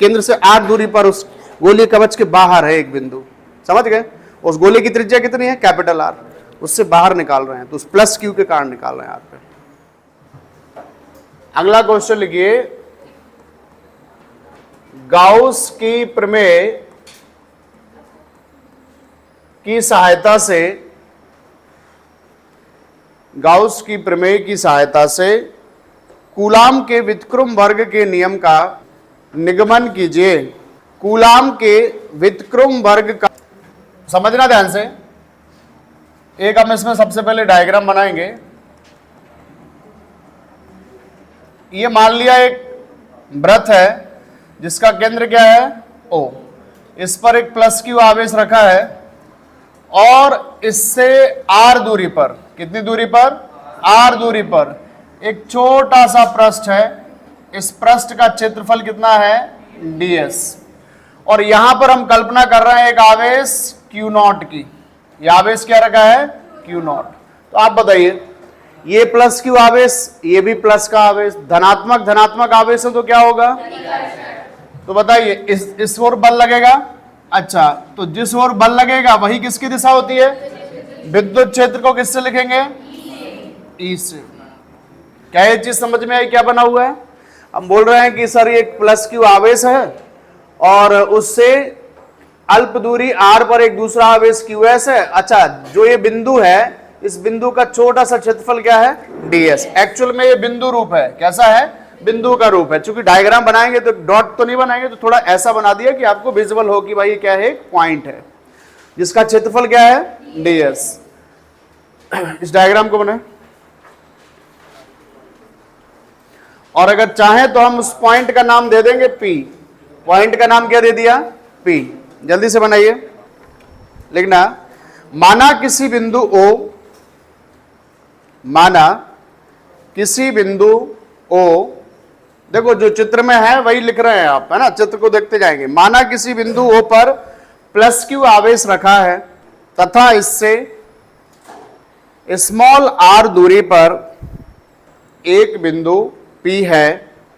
केंद्र से 8 दूरी पर उस गोलीय कवच के बाहर है एक बिंदु, समझ गए। उस गोले की त्रिज्या कितनी है? Capital R. उससे बाहर निकाल रहे हैं तो उस प्लस क्यू के कारण निकाल रहे हैं आर पे। अगला क्वेश्चन लिखिए, गाउस की प्रमेय की सहायता से, गाउस की प्रमेय की सहायता से कूलाम के व्युत्क्रम वर्ग के नियम का निगमन कीजिए। कूलाम के व्युत्क्रम वर्ग का, समझना ध्यान से। एक हम इसमें सबसे पहले डायग्राम बनाएंगे। ये मान लिया एक वृत्त है जिसका केंद्र क्या है? O। इस पर एक प्लस क्यू आवेश रखा है और इससे r दूरी पर, कितनी दूरी पर? r दूरी पर एक छोटा सा पृष्ठ है। इस पृष्ठ का क्षेत्रफल कितना है? ds। और यहां पर हम कल्पना कर रहे हैं एक आवेश Q0 की। यह आवेश क्या रखा है? Q0। तो आप बताइए, ये प्लस क्यू आवेश, ये भी प्लस का आवेश, धनात्मक धनात्मक आवेश है तो क्या होगा? तो बताइए, इस ओर बल लगेगा। अच्छा, तो जिस ओर बल लगेगा वही किसकी दिशा होती है? विद्युत क्षेत्र को किससे लिखेंगे? ई से। क्या ये चीज समझ में आई क्या बना हुआ है? हम बोल रहे हैं कि सर ये एक प्लस क्यू आवेश है और उससे अल्प दूरी r पर एक दूसरा आवेश qs है। अच्छा, जो ये बिंदु है, इस बिंदु का छोटा सा क्षेत्रफल क्या है? ds। एक्चुअल में ये बिंदु रूप है। कैसा है? बिंदु का रूप है। चूंकि डायग्राम बनाएंगे तो डॉट तो नहीं बनाएंगे, तो थोड़ा ऐसा बना दिया कि आपको विजुअल हो कि भाई क्या है? एक पॉइंट है जिसका क्षेत्रफल क्या है? ds। इस डायग्राम को बनाए और अगर चाहें तो हम उस पॉइंट का नाम दे देंगे P। पॉइंट का नाम क्या दे दिया? P। जल्दी से बनाइए। लिखना, माना किसी बिंदु O, माना किसी बिंदु O, देखो जो चित्र में है वही लिख रहे हैं आप, है ना, चित्र को देखते जाएंगे। माना किसी बिंदु O पर प्लस क्यू आवेश रखा है तथा इससे स्मॉल r दूरी पर एक बिंदु P है।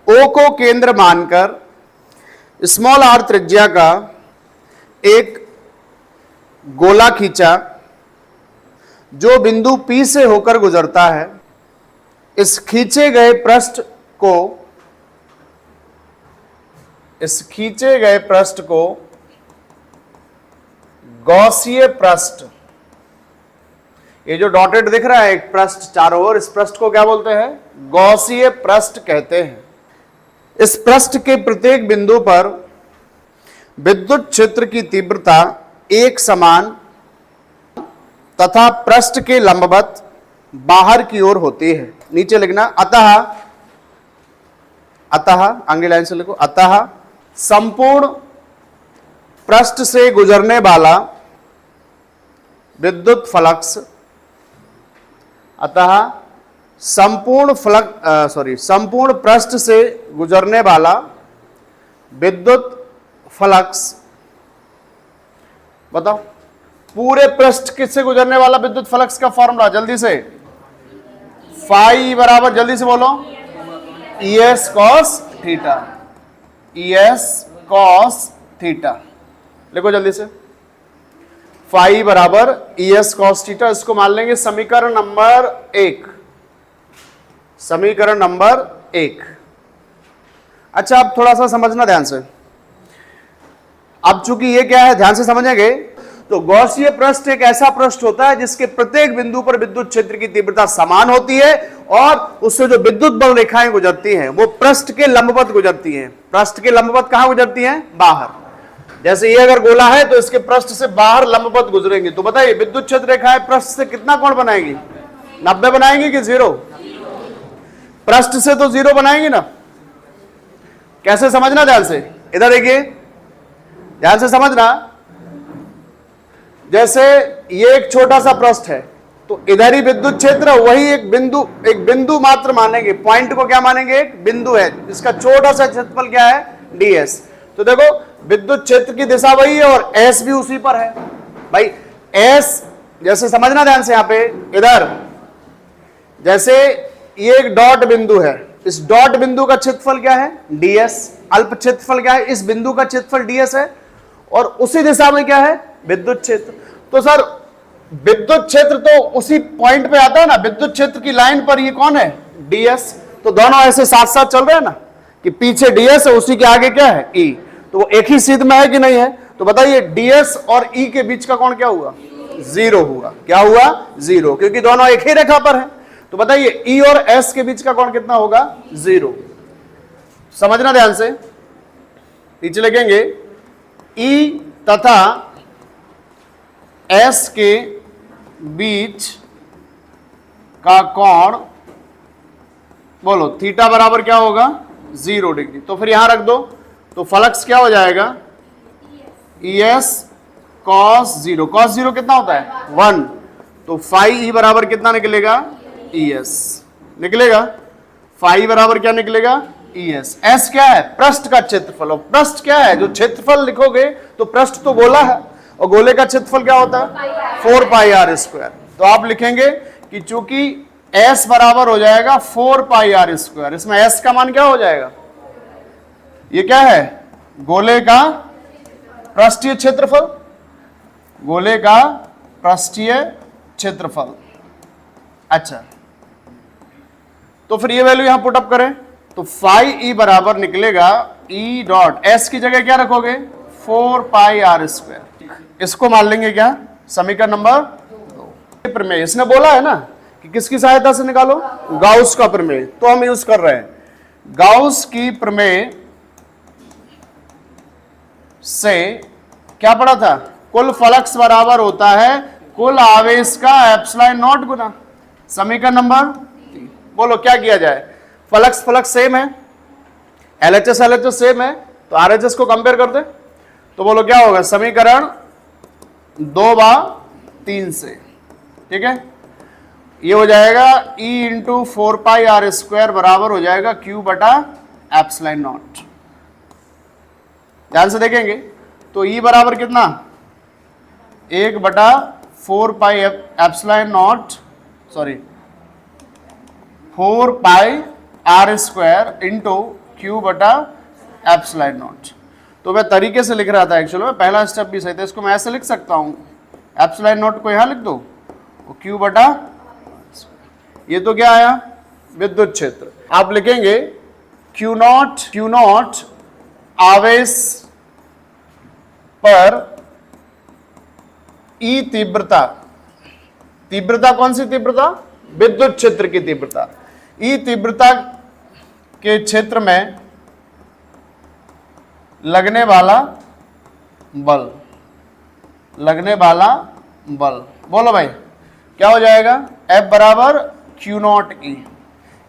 O को केंद्र मानकर स्मॉल r त्रिज्या का एक गोला खींचा जो बिंदु P से होकर गुजरता है। इस खींचे गए पृष्ठ को, इस खींचे गए पृष्ठ को गॉसीय पृष्ठ, ये जो डॉटेड दिख रहा है एक पृष्ठ चारों ओर, इस पृष्ठ को क्या बोलते हैं? गॉसीय पृष्ठ कहते हैं। इस पृष्ठ के प्रत्येक बिंदु पर विद्युत क्षेत्र की तीव्रता एक समान तथा पृष्ठ के लंबवत बाहर की ओर होती है। नीचे लिखना, अतः, अतः आगे लाइन से लिखो, अतः संपूर्ण पृष्ठ से गुजरने वाला विद्युत फ्लक्स, अतः संपूर्ण संपूर्ण पृष्ठ से गुजरने वाला विद्युत फ्लक्स, बताओ पूरे पृष्ठ किससे गुजरने वाला विद्युत फ्लक्स का फॉर्मूला जल्दी से? फाई बराबर, जल्दी से बोलो, ES cos theta. ES cos theta लिखो जल्दी से। फाई बराबर ES cos थीटा। इसको मान लेंगे समीकरण नंबर 1, समीकरण नंबर 1। अच्छा, अब थोड़ा सा समझना ध्यान से। अब चूंकि ये क्या है, ध्यान से समझेंगे तो गॉसीय पृष्ठ एक ऐसा पृष्ठ होता है जिसके प्रत्येक बिंदु पर विद्युत क्षेत्र की तीव्रता समान होती है और उससे जो विद्युत बल रेखाएं गुजरती हैं वो पृष्ठ के लंबवत गुजरती हैं। पृष्ठ के लंबवत कहां गुजरती हैं? बाहर। जैसे ये अगर गोला है तो इसके पृष्ठ से बाहर लंबवत गुजरेंगे। तो बताइए विद्युत क्षेत्र रेखाएं पृष्ठ से कितना कोण बनाएंगी? 90 बनाएंगी कि 0? पृष्ठ से तो 0 बनाएंगी ना। कैसे समझना ध्यान से, इधर देखिए, ध्यान से समझना। जैसे ये एक छोटा सा पृष्ठ है तो इधर ही विद्युत क्षेत्र, वही एक बिंदु मात्र मानेंगे। पॉइंट को क्या मानेंगे? एक बिंदु है, इसका छोटा सा क्षेत्रफल क्या है? ds। तो देखो विद्युत क्षेत्र की दिशा वही है और s भी उसी पर है। भाई s, जैसे समझना ध्यान से, यहां पे इधर जैसे ये एक डॉट बिंदु है, इस डॉट बिंदु का क्षेत्रफल क्या है, ds, अल्प क्षेत्रफल क्या है, इस बिंदु का क्षेत्रफल ds है, और उसी दिशा में क्या है, विद्युत क्षेत्र। तो सर विद्युत क्षेत्र तो उसी पॉइंट पे आता है ना, विद्युत क्षेत्र की लाइन पर ये कौन है, ds। तो दोनों ऐसे साथ साथ चल रहे हैं ना, कि पीछे ds है, उसी के आगे क्या है, e। तो वो एक ही सीध में है कि नहीं है? तो बताइए ds और e के बीच का कोण क्या हुआ, जीरो हुआ। क्या हुआ, जीरो, क्योंकि दोनों एक ही रेखा पर हैं। तो बताइए E और S के बीच का कोण कितना होगा, जीरो। समझना ध्यान से, नीचे लिखेंगे E तथा S के बीच का कोण, बोलो थीटा बराबर क्या होगा, 0 डिग्री। तो फिर यहां रख दो, तो फ्लक्स क्या हो जाएगा, ES cos 0। cos 0 कितना होता है, 1। तो फाई E बराबर कितना निकलेगा, ES निकलेगा। फाई बराबर क्या निकलेगा, ES। S क्या है, पृष्ठ का क्षेत्रफल। और पृष्ठ क्या है, जो क्षेत्रफल लिखोगे तो पृष्ठ तो गोला है, और गोले का क्षेत्रफल क्या होता है, 4 पाई r स्क्वायर। तो आप लिखेंगे कि चूंकि S बराबर हो जाएगा 4 पाई r स्क्वायर, इसमें S का मान क्या हो जाएगा, ये क्या है, गोले का पृष्ठीय क्षेत्रफल, गोले का पृष्ठीय क्षेत्रफल। अच्छा, तो फिर ये वैल्यू यहां पुटअप करें, तो फाई E बराबर निकलेगा E डॉट S की जगह क्या रखोगे, 4 पाई r स्क्वायर। इसको मान लेंगे क्या, समीकरण नंबर 2। प्रमेय इसने बोला है ना कि किसकी सहायता से निकालो, गाउस का प्रमेय, तो हम यूज कर रहे हैं। गाउस की प्रमेय से क्या पढ़ा था, कुल फ्लक्स बराबर होता है कुल आवेश का एप्सिलॉन नॉट गुना समीकरण नंबर 3। बोलो क्या किया जाए, फ्लक्स फ्लक्स सेम है, LHS LHS सेम है, तो RHS को कंपेयर कर दे। तो बोलो क्या होगा, समीकरण 2/3 से, ठीक है, ये हो जाएगा E इंटू 4 पाई r स्क्वायर बराबर हो जाएगा Q बटा एप्सिलॉन नॉट। ध्यान से देखेंगे तो E बराबर कितना, 1/4 pi epsilon not, sorry 4 pi r square into Q बटा एप्सिलॉन नॉट। तो मैं तरीके से लिख रहा था एक्चुअली में, पहला स्टेप भी सही था, इसको मैं ऐसे लिख सकता हूं, एप्सिलॉन नॉट को यहां लिख दो, Q बटा, ये तो क्या आया, विद्युत क्षेत्र। आप लिखेंगे Q नॉट आवेश पर E तीव्रता, तीव्रता कौन सी तीव्रता, विद्युत क्षेत्र की तीव्रता। E तीव्रता के क्षेत्र में लगने वाला बल, लगने वाला बल, बोलो भाई क्या हो जाएगा, F बराबर Q नॉट E।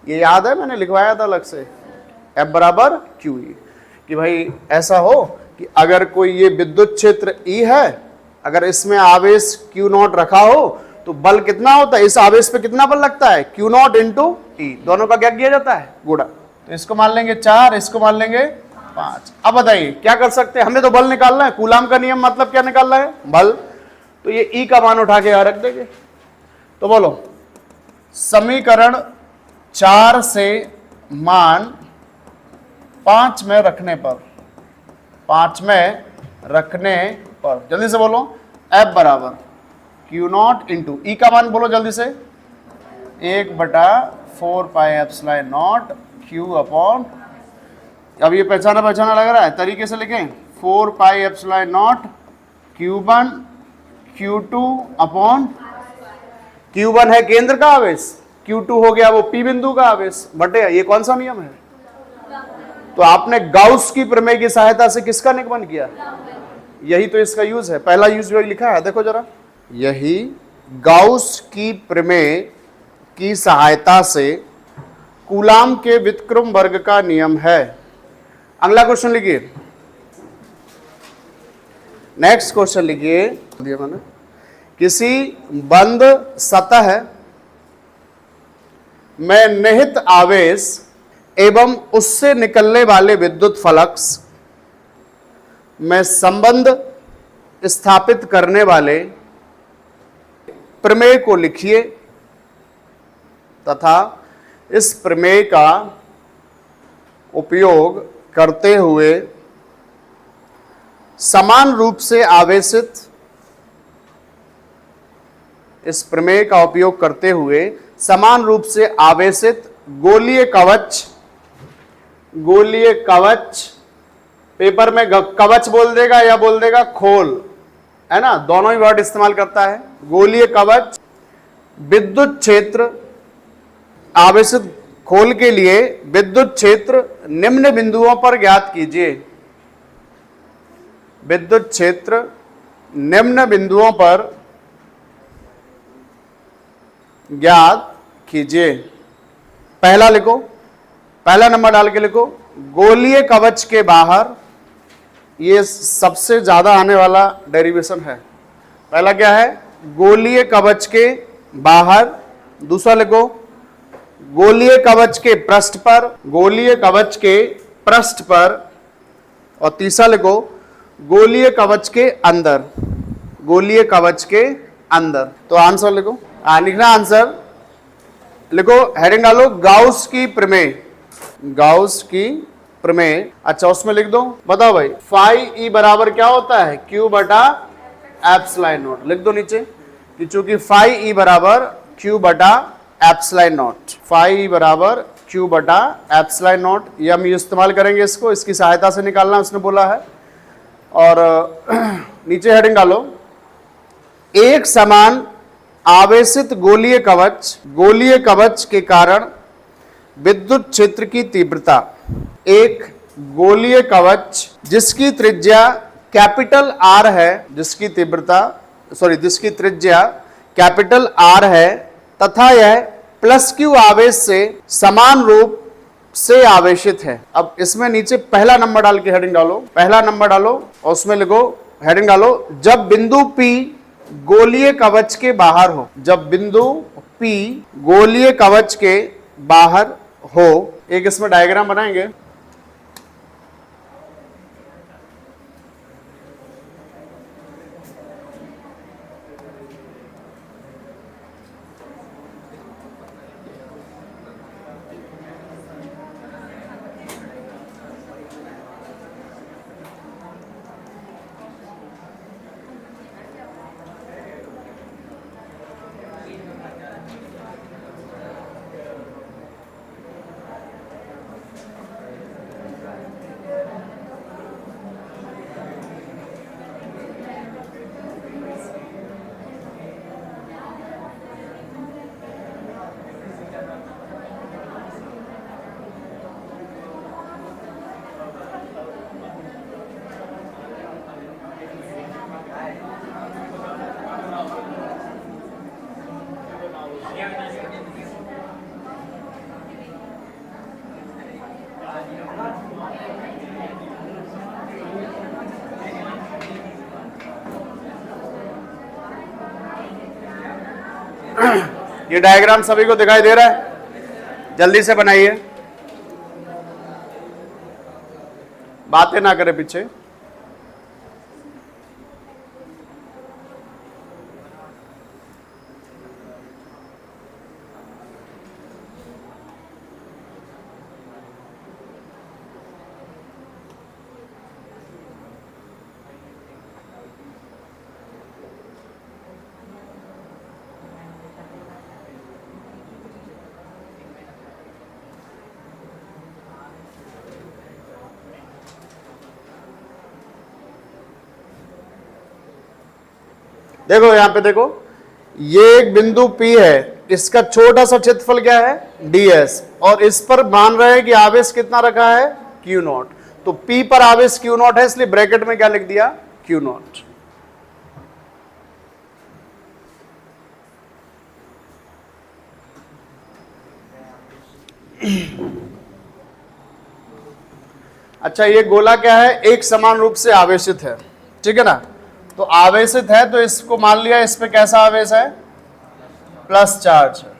ये याद है, मैंने लिखवाया था अलग से, F बराबर QE, कि भाई ऐसा हो कि अगर कोई ये विद्युत क्षेत्र E है, अगर इसमें आवेश Q नॉट रखा हो तो बल कितना होता है, इस आवेश पे कितना बल लगता है, Q नॉट इंटू E, दोनों का क्या किया जाता है, गुणा। तो इसको मान लेंगे 4, इसको मान लेंगे 5। अब बताइए क्या कर सकते हैं, हमें तो बल निकालना है, कूलाम का नियम मतलब क्या निकालना है, बल। तो ये E का मान उठा के यहां रख देंगे। तो बोलो समीकरण 4 से मान 5 में रखने पर, 5 में रखने पर, जल्दी से बोलो, F बराबर Q नॉट इंटू E का मान बोलो जल्दी से, 1/4 pi epsilon not Q upon, अब ये पहचाना लग रहा है, तरीके से लिखें, 4 pi epsilon not Q1 Q2 upon, Q1 है केंद्र का आवेश, Q2 हो गया वो P बिंदु का आवेश, बटे ये कौन सा नियम है, तो आपने गाउस की प्रमेय की सहायता से किसका निगमन किया, यही तो इसका यूज है, पहला यूज जो लिखा है देखो जरा, यही गाउस की प्रमेय की सहायता से कूलाम के व्युत्क्रम वर्ग का नियम है। अगला क्वेश्चन लिखिए, नेक्स्ट क्वेश्चन लिखिए, दिया मैंने, किसी बंद सतह में निहित आवेश एवं उससे निकलने वाले विद्युत फ्लक्स में संबंध स्थापित करने वाले प्रमेय को लिखिए तथा इस प्रमेय का उपयोग करते हुए समान रूप से आवेशित, इस प्रमेय का उपयोग करते हुए समान रूप से आवेशित गोलीय कवच, पेपर में कवच बोल देगा या बोल देगा खोल, है ना, दोनों ही वर्ड इस्तेमाल करता है। गोलीय कवच विद्युत क्षेत्र, आवेशित खोल के लिए विद्युत क्षेत्र निम्न बिंदुओं पर ज्ञात कीजिए। विद्युत क्षेत्र निम्न बिंदुओं पर ज्ञात कीजिए। पहला लिखो, पहला नंबर डाल के लिखो, गोलीय कवच के बाहर, ये सबसे ज्यादा आने वाला डेरिवेशन है। पहला क्या है? गोलीय कवच के बाहर। दूसरा लिखो, गोलीय कवच के पृष्ठ पर, गोलीय कवच के पृष्ठ पर। और तीसरा लिखो, गोलीय कवच के अंदर, गोलीय कवच के अंदर। तो आंसर लिखो, लिखना आंसर लिखो, हेडिंग डालो गाउस की प्रमेय, गाउस की प्रमेय। अच्छा उसमें लिख दो, बताओ भाई फाई ई बराबर क्या होता है? क्यू बटा एप्सिलॉन नॉट। लिख दो नीचे कि चूंकि फाई ई बराबर क्यू बटा एप्सिलॉन नॉट, फाई ई बराबर क्यू बटा एप्सिलॉन नॉट, ये हम इस्तेमाल करेंगे, इसको इसकी सहायता से निकालना उसने बोला है। और नीचे हेडिंग डालो, एक समान आवेशित गोलीय कवच के कारण विद्युत क्षेत्र की तीव्रता, एक गोलीय कवच जिसकी त्रिज्या कैपिटल आर है, जिसकी त्रिज्या कैपिटल आर है तथा यह प्लस क्यू आवेश से समान रूप से आवेशित है। अब इसमें नीचे पहला नंबर डाल के हेडिंग डालो, पहला नंबर डालो और उसमें लिखो, हेडिंग डालो, जब बिंदु P गोलीय कवच के बाहर हो, जब बिंदु P गोलीय कवच के बाहर हो। एक इसमें डायग्राम बनाएंगे। ये डायग्राम सभी को दिखाई दे रहा है? जल्दी से बनाइए, बातें ना करें पीछे। देखो यहां पे देखो, ये एक बिंदु P है, इसका छोटा सा क्षेत्रफल क्या है? ds, और इस पर मान रहे हैं कि आवेश कितना रखा है? Q not. तो P पर आवेश Q नॉट है, इसलिए ब्रैकेट में क्या लिख दिया? Q not. अच्छा ये गोला क्या है? एक समान रूप से आवेशित है, ठीक है ना। तो आवेशित है तो इसको मान लिया इस पे कैसा आवेश है? प्लस चार्ज है।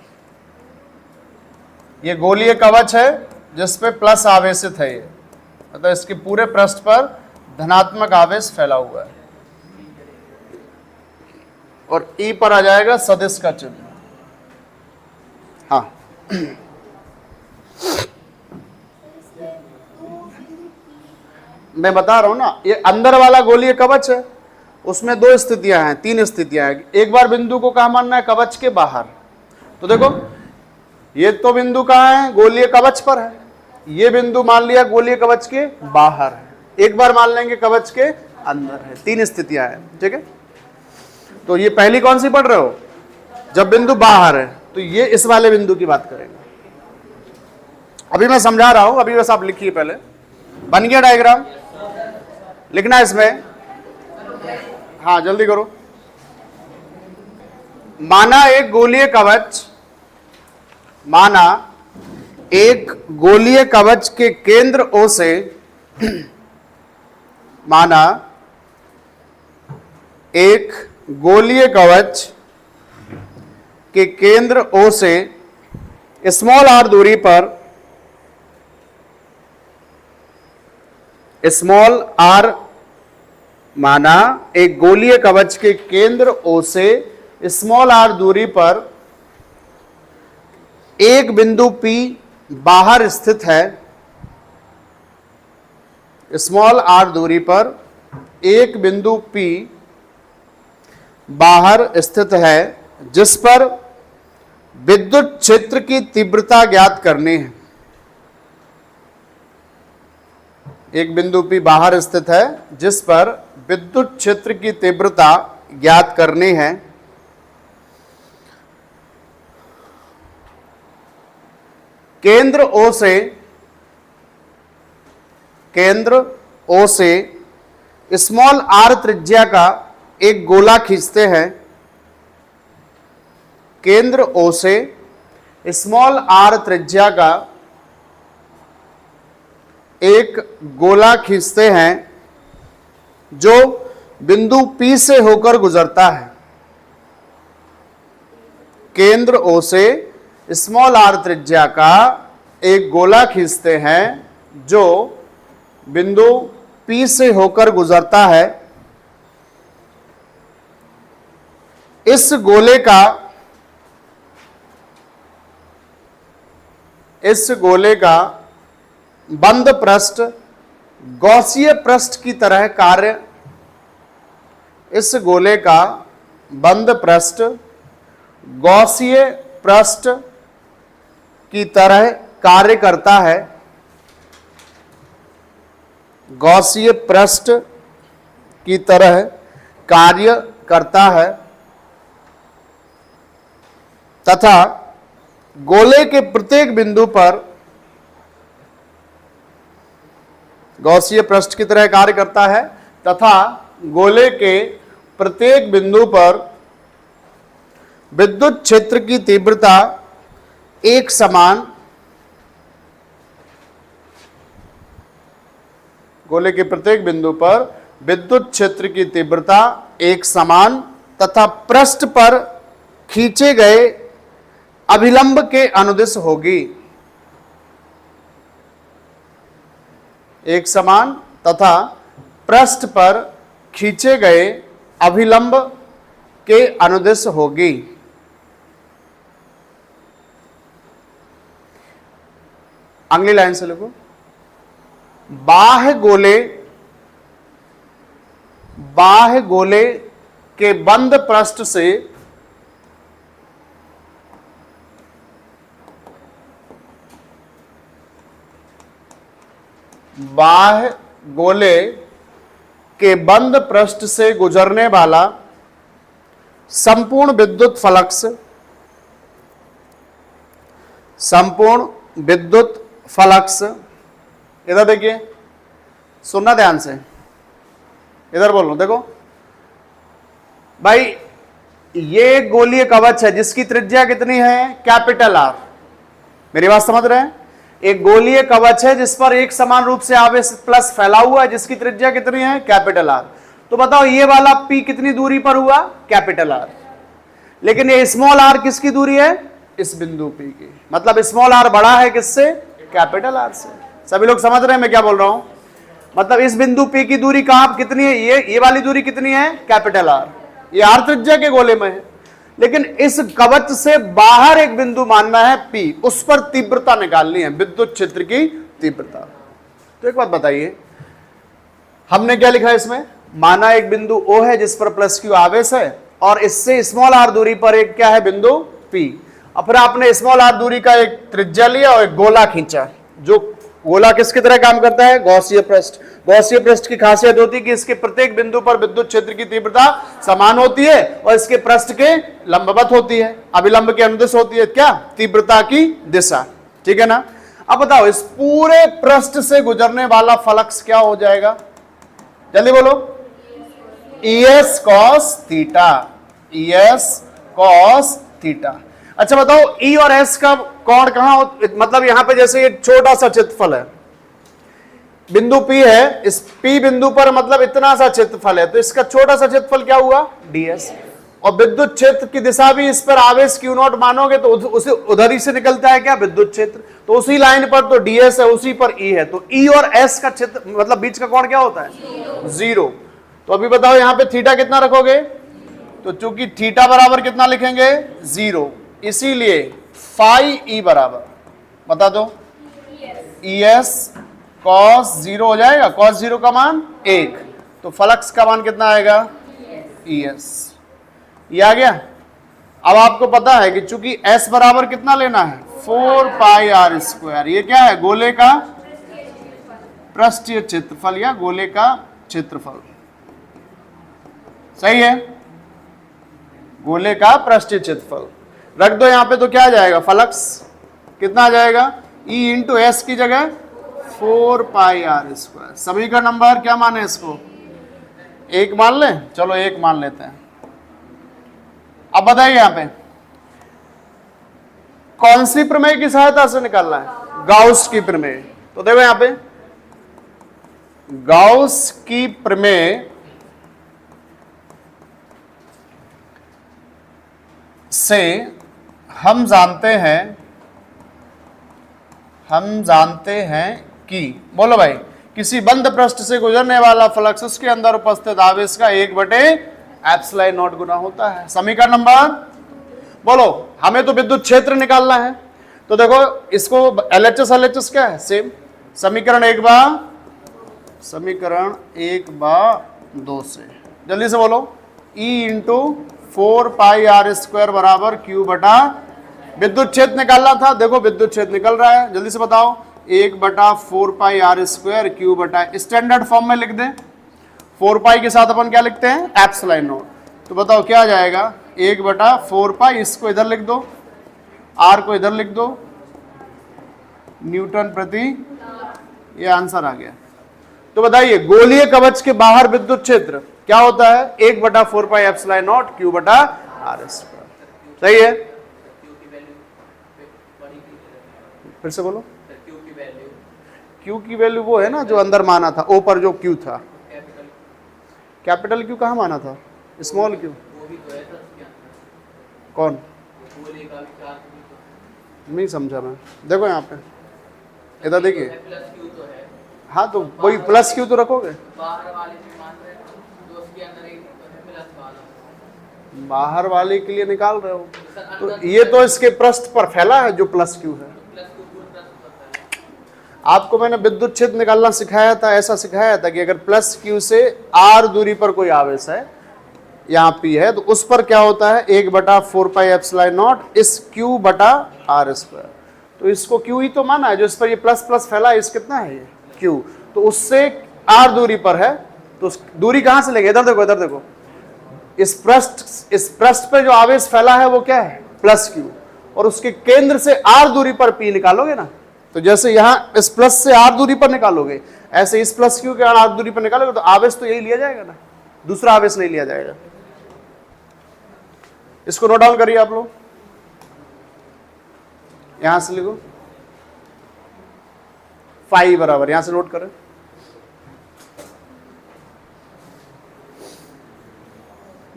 ये गोलीय कवच है जिस पे प्लस आवेशित है, ये मतलब इसके पूरे पृष्ठ पर धनात्मक आवेश फैला हुआ है। और ई पर आ जाएगा सदिश का चिन्ह। हाँ मैं बता रहा हूं ना, ये अंदर वाला गोलीय कवच है, उसमें दो स्थितियां हैं, तीन स्थितियां हैं। एक बार बिंदु को कहां मानना है, कवच के बाहर। तो देखो ये तो बिंदु कहां है, गोलीय कवच पर है, ये बिंदु मान लिया गोलीय कवच के बाहर है, एक बार मान लेंगे कवच के अंदर है। तीन स्थितियां हैं, ठीक है। तो ये पहली कौन सी पढ़ रहे हो, जब बिंदु बाहर है, तो ये इस वाले बिंदु की बात करेंगे। अभी मैं समझा रहा हूं, अभी बस आप लिखिए पहले। बन गया डायग्राम, लिखना है इसमें, हाँ जल्दी करो। माना एक गोलीय कवच, माना एक गोलीय कवच के केंद्र O से, माना एक गोलीय कवच के केंद्र O से स्मॉल r दूरी पर, स्मॉल r, माना एक गोलीय कवच के केंद्र O से स्मॉल r दूरी पर एक बिंदु P बाहर स्थित है, स्मॉल r दूरी पर एक बिंदु P बाहर स्थित है, जिस पर विद्युत क्षेत्र की तीव्रता ज्ञात करनी है। एक बिंदु P बाहर स्थित है, जिस पर विद्युत क्षेत्र की तीव्रता ज्ञात करनी है। केंद्र O से, केंद्र O से स्मॉल r त्रिज्या का एक गोला खींचते हैं, केंद्र O से स्मॉल r त्रिज्या का एक गोला खींचते हैं, जो बिंदु P से होकर गुजरता है। केंद्र O से स्मॉल r त्रिज्या का एक गोला खींचते हैं, जो बिंदु P से होकर गुजरता है। इस गोले का बंद पृष्ठ गॉसीय पृष्ठ की तरह कार्य, इस गोले का बंद पृष्ठ गॉसीय पृष्ठ की तरह कार्य करता है, गॉसीय पृष्ठ की तरह कार्य करता है, तथा गोले के प्रत्येक बिंदु पर, गॉसीय पृष्ठ की तरह कार्य करता है तथा गोले के प्रत्येक बिंदु पर विद्युत क्षेत्र की तीव्रता एक समान, गोले के प्रत्येक बिंदु पर विद्युत क्षेत्र की तीव्रता एक समान तथा पृष्ठ पर खींचे गए अभिलंब के अनुदिश होगी। एक समान तथा पृष्ठ पर खींचे गए अभिलंब के अनुदिश होगी। अगली लाइन से लिखो, बाह्य गोले के बंद पृष्ठ से बाह्य गोले के बंद पृष्ठ से गुजरने वाला संपूर्ण विद्युत फ्लक्स, संपूर्ण विद्युत फ्लक्स, इधर देखिए, सुनना ध्यान से, इधर बोलो, देखो भाई, ये गोलीय कवच है जिसकी त्रिज्या कितनी है, कैपिटल R। मेरी बात समझ रहे हैं? एक गोलीय कवच है जिस पर एक समान रूप से आवेश प्लस फैला हुआ है, जिसकी त्रिज्या कितनी है, कैपिटल R। तो बताओ ये वाला P कितनी दूरी पर हुआ, कैपिटल R। लेकिन ये स्मॉल r किसकी दूरी है, इस बिंदु P की। मतलब स्मॉल r बड़ा है किससे, कैपिटल R से। सभी लोग समझ रहे हैं मैं क्या बोल रहा हूं? मतलब इस बिंदु P की दूरी कहां कितनी है, ये वाली दूरी कितनी है, कैपिटल R। ये r त्रिज्या के गोले में है, लेकिन इस कवच से बाहर एक बिंदु मानना है P, उस पर तीव्रता निकालनी है, विद्युत क्षेत्र की तीव्रता। तो एक बात बताइए, हमने क्या लिखा है इसमें, माना एक बिंदु O है जिस पर प्लस क्यू आवेश है और इससे स्मॉल r दूरी पर एक क्या है बिंदु P। अब फिर आपने स्मॉल r दूरी का एक त्रिज्या लिया और एक गोला खींचा, जो गोला किसकी तरह काम करता है, गॉसीय पृष्ठ। गॉसीय पृष्ठ की खासियत होती है कि इसके प्रत्येक बिंदु पर विद्युत क्षेत्र की तीव्रता समान होती है और इसके पृष्ठ के लंबवत होती है, अभिलंब के अनुदिश होती है क्या, तीव्रता की दिशा। ठीक है ना। अब बताओ इस पूरे पृष्ठ से गुजरने वाला फ्लक्स क्या हो जाएगा, जल्दी बोलो, ES cos theta, ES cos theta. अच्छा बताओ E और S का कोण कहां हो, मतलब यहां पे जैसे ये छोटा सा क्षेत्रफल है, बिंदु P है, इस P बिंदु पर मतलब इतना सा क्षेत्रफल है, तो इसका छोटा सा क्षेत्रफल क्या हुआ, ds। और विद्युत क्षेत्र की दिशा भी इस पर आवेश Q0 मानोगे तो उसे उधर ही से निकलता है क्या, विद्युत क्षेत्र। तो उसी लाइन पर तो ds है, उसी पर E है, तो E और S का क्षेत्र मतलब बीच का कोण क्या होता है, 0। तो अभी बताओ यहां पे थीटा कितना रखोगे, तो चूंकि थीटा बराबर कितना लिखेंगे, 0, इसीलिए फाई E बराबर बता दो ES cos 0 हो जाएगा, cos 0 का मान 1, तो फ्लक्स का मान कितना आएगा, ES। ये आ गया। अब आपको पता है कि चूंकि S बराबर कितना लेना है, 4 पाई r स्क्वायर, ये क्या है, गोले का पृष्ठीय क्षेत्रफल या गोले का क्षेत्रफल, सही है, गोले का पृष्ठीय क्षेत्रफल रख दो यहां पे, तो क्या आ जाएगा, फ्लक्स कितना आ जाएगा, E इंटू एस की जगह 4 पाई r स्क्वायर। समीकरण नंबर क्या माने इसको, 1 मान लें, चलो 1 मान लेते हैं। अब बताइए यहां पे कौन सी प्रमेय की सहायता से निकालना है, गाउस की प्रमेय। तो देखो यहां पे गाउस की प्रमेय से हम जानते हैं कि, बोलो भाई, किसी बंद पृष्ठ से गुजरने वाला फ्लक्स उसके अंदर उपस्थित आवेश का 1/ε0 गुना होता है। समीकरण नंबर बोलो, हमें तो विद्युत क्षेत्र निकालना है, तो देखो इसको LHS क्या है, सेम, समीकरण 1/2 से जल्दी से बोलो, E इंटू 4 पाई r स्क्वायर बराबर Q बटा, विद्युत क्षेत्र निकालना था, देखो विद्युत क्षेत्र निकल रहा है, जल्दी से बताओ, 1/4 पाई r स्क्वायर Q बटा, स्टैंडर्ड फॉर्म में लिख दें, 4 पाई के साथ अपन क्या लिखते हैं, ε0। तो बताओ क्या आ जाएगा, 1/4 पाई, इसको इधर लिख दो, r को इधर लिख दो, न्यूटन प्रति, ये आंसर आ गया। तो बताइए गोलीय कवच के बाहर विद्युत क्षेत्र क्या होता है, 1/4 पाई ε0 Q बटा r स्क्वायर, सही है। फिर से बोलो, Q की वैल्यू वो है ना जो अंदर माना था, O पर जो Q था, कैपिटल Q कहाँ माना था, स्मॉल Q, कौन, नहीं समझा मैं, देखो यहाँ पे इधर देखिए, हाँ तो वही प्लस Q तो रखोगे, बाहर वाले के लिए निकाल रहे हो, तो ये तो इसके पृष्ठ पर फैला है जो प्लस Q है। आपको मैंने विद्युत क्षेत्र निकालना सिखाया था, ऐसा सिखाया था कि अगर प्लस Q से r दूरी पर कोई आवेश है, यहाँ P है, तो उस पर क्या होता है, 1/4 पाई ε0 इस Q बटा r स्क्वायर। तो इसको Q ही तो माना है, जो इस पर ये प्लस प्लस फैला है, इस कितना है ये Q, तो उससे r दूरी पर है, तो दूरी कहां से लेंगे, इधर देखो, इधर देखो, इस पृष्ठ पे जो आवेश फैला है वो क्या है, प्लस Q, और उसके केंद्र से r दूरी पर P निकालोगे ना, तो जैसे यहां इस प्लस से r दूरी पर निकालोगे, ऐसे इस प्लस Q के r दूरी पर निकालोगे, तो आवेश तो यही लिया जाएगा ना, दूसरा आवेश नहीं लिया जाएगा। इसको नोट डाउन करिए आप लोग, यहां से लिखो, फाई बराबर, यहां से नोट करें,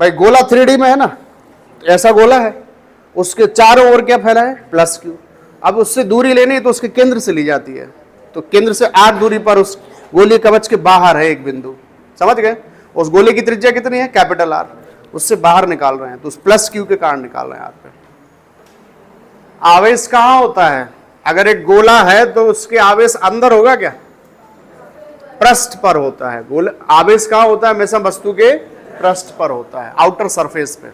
भाई गोला 3D में है ना, तो ऐसा गोला है, उसके चारों ओर क्या फैला है, प्लस Q। अब उससे दूरी लेनी है तो उसके केंद्र से ली जाती है, तो केंद्र से r दूरी पर उस गोलीय कवच के बाहर है एक बिंदु, समझ गए, उस गोले की त्रिज्या कितनी है, कैपिटल R, उससे बाहर निकाल रहे हैं, तो उस प्लस Q के कारण निकाल रहे हैं यहाँ पे। आवेश कहां होता है, अगर एक गोला है तो उसके आवेश अंदर होगा क्या, पृष्ठ पर होता है। गोल आवेश कहाँ होता है? हमेशा वस्तु के पृष्ठ पर होता है, आउटर सरफेस पे।